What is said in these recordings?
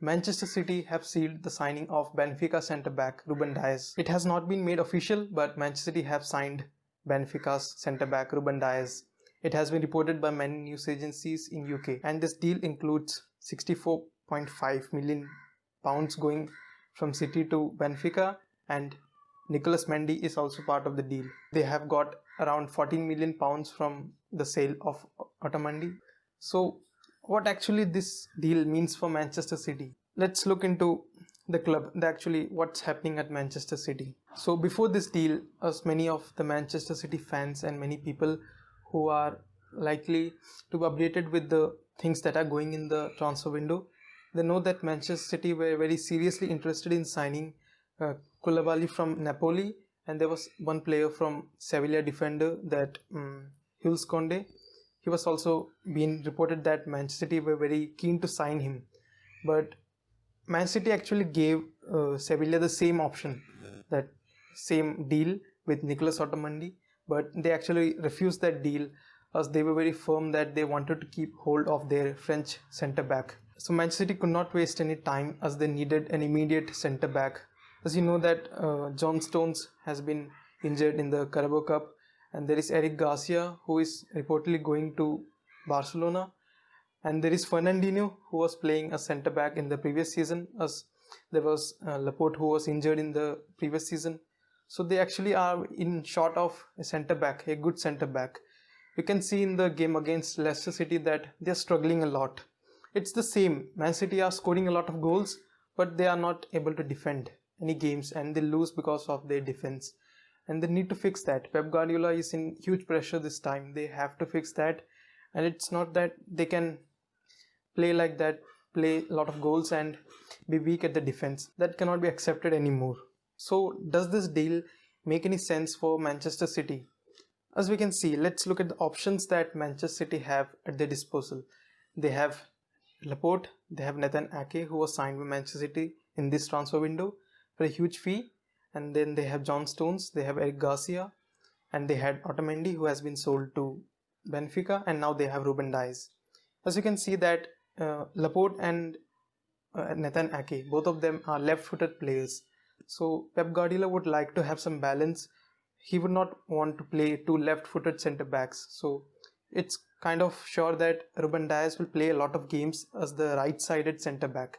Manchester City have sealed the signing of Benfica centre-back Ruben Dias. It has not been made official, but Manchester City have signed Benfica's centre-back Ruben Dias. It has been reported by many news agencies in UK, and this deal includes 64.5 million pounds going from City to Benfica, and Nicolas Mendy is also part of the deal. They have got around 14 million pounds from the sale of Otamendi. So what actually this deal means for Manchester City? Let's look into the club, what's happening at Manchester City. So before this deal, as many of the Manchester City fans and many people who are likely to be updated with the things that are going in the transfer window, they know that Manchester City were very seriously interested in signing Koulibaly from Napoli, and there was one player from Sevilla defender, that Jules Koundé. He was also being reported that Manchester City were very keen to sign him, but Manchester City actually gave Sevilla the same option, that same deal with Nicolas Otamendi, but they actually refused that deal as they were very firm that they wanted to keep hold of their French centre back. So Manchester City could not waste any time as they needed an immediate centre back. As you know that John Stones has been injured in the Carabao Cup, and there is Eric Garcia who is reportedly going to Barcelona, and there is Fernandinho who was playing a centre back in the previous season, as there was Laporte who was injured in the previous season. So they actually are in short of a centre back, a good centre back. You can see in the game against Leicester City that they are struggling a lot. It's the same. Man City are scoring a lot of goals, but they are not able to defend any games, and they lose because of their defense. And they need to fix that. Pep Guardiola is in huge pressure this time. They have to fix that. And it's not that they can play like that, play a lot of goals and be weak at the defense. That cannot be accepted anymore. So does this deal make any sense for Manchester City? As we can see, let's look at the options that Manchester City have at their disposal. They have Laporte, they have Nathan Ake, who was signed by Manchester City in this transfer window for a huge fee. And then they have John Stones, they have Eric Garcia, and they had Otamendi, who has been sold to Benfica, and now they have Ruben Dias. As you can see that Laporte and Nathan Ake, both of them are left-footed players. So Pep Guardiola would like to have some balance. He would not want to play two left-footed centre-backs. So it's kind of sure that Ruben Dias will play a lot of games as the right-sided centre-back,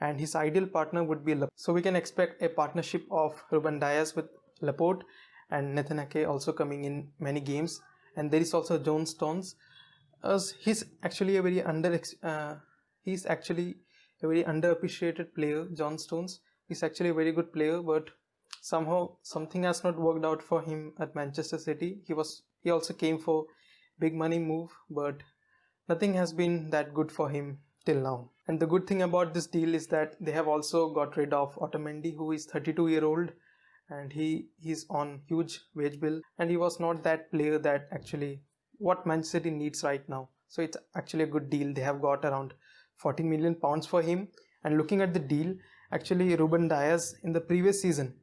and his ideal partner would be Laporte. So we can expect a partnership of Ruben Dias with Laporte, and Nathan Ake also coming in many games. And there is also John Stones, as he's actually a very underappreciated player. John Stones is actually a very good player, but somehow something has not worked out for him at Manchester City. He also came for big money move, but nothing has been that good for him till now. And the good thing about this deal is that they have also got rid of Otamendi, who is 32-year-old, and he's on huge wage bill, and he was not that player that actually what Manchester City needs right now. So it's actually a good deal. They have got around 14 million pounds for him. And looking at the deal, actually Ruben Dias in the previous season,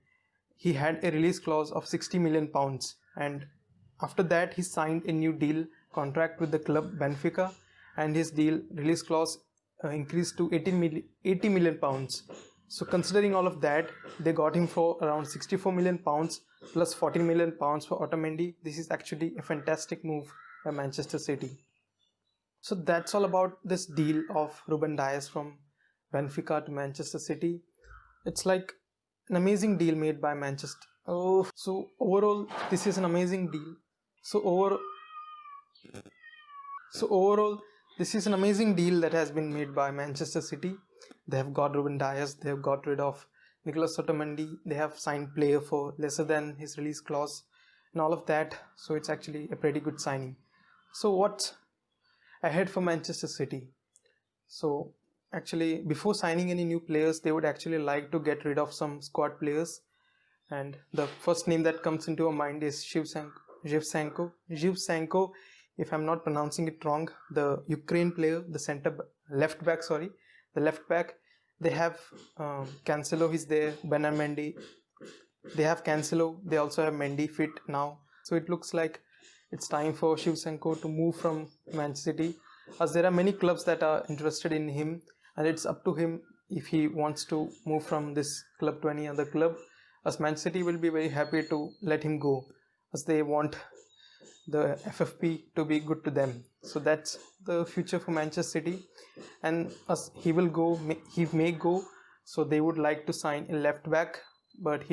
he had a release clause of 60 million pounds, and after that he signed a new deal contract with the club Benfica, and his deal release clause increased to 80 million pounds. So considering all of that, they got him for around 64 million pounds plus 14 million pounds for Otamendi. This is actually a fantastic move by Manchester City. So that's all about this deal of Ruben Dias from Benfica to Manchester City. It's like an amazing deal made by Manchester. So overall, this is an amazing deal. So overall, this is an amazing deal that has been made by Manchester City. They have got Ruben Dias, they have got rid of Nicolas Otamendi, they have signed player for lesser than his release clause and all of that. So it's actually a pretty good signing. So what's ahead for Manchester City? So actually, before signing any new players, they would actually like to get rid of some squad players. And the first name that comes into our mind is Shevchenko, if I'm not pronouncing it wrong, the Ukraine player, the left back. They have Cancelo is there, Bernard Mendy. They have Cancelo, they also have Mendy fit now. So it looks like it's time for Shevchenko to move from Manchester City, as there are many clubs that are interested in him, and it's up to him if he wants to move from this club to any other club, as Manchester City will be very happy to let him go, as they want the FFP to be good to them. So that's the future for Manchester City, and as he will go, he may go. So they would like to sign a left back, but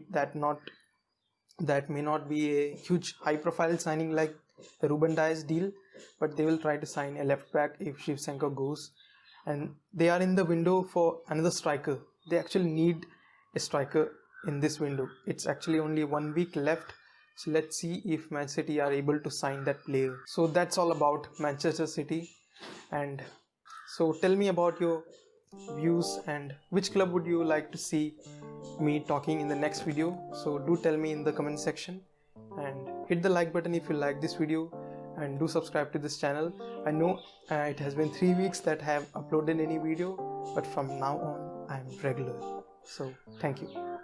that may not be a huge high profile signing like the Ruben Dias deal, but they will try to sign a left back if Shevchenko goes. And they are in the window for another striker. They actually need a striker in this window. It's actually only 1 week left, so let's see if Manchester City are able to sign that player. So that's all about Manchester City. And so tell me about your views and which club would you like to see me talking in the next video. So do tell me in the comment section, and hit the like button if you like this video, and do subscribe to this channel. I know it has been 3 weeks that I have uploaded any video, but from now on I am regular. So thank you.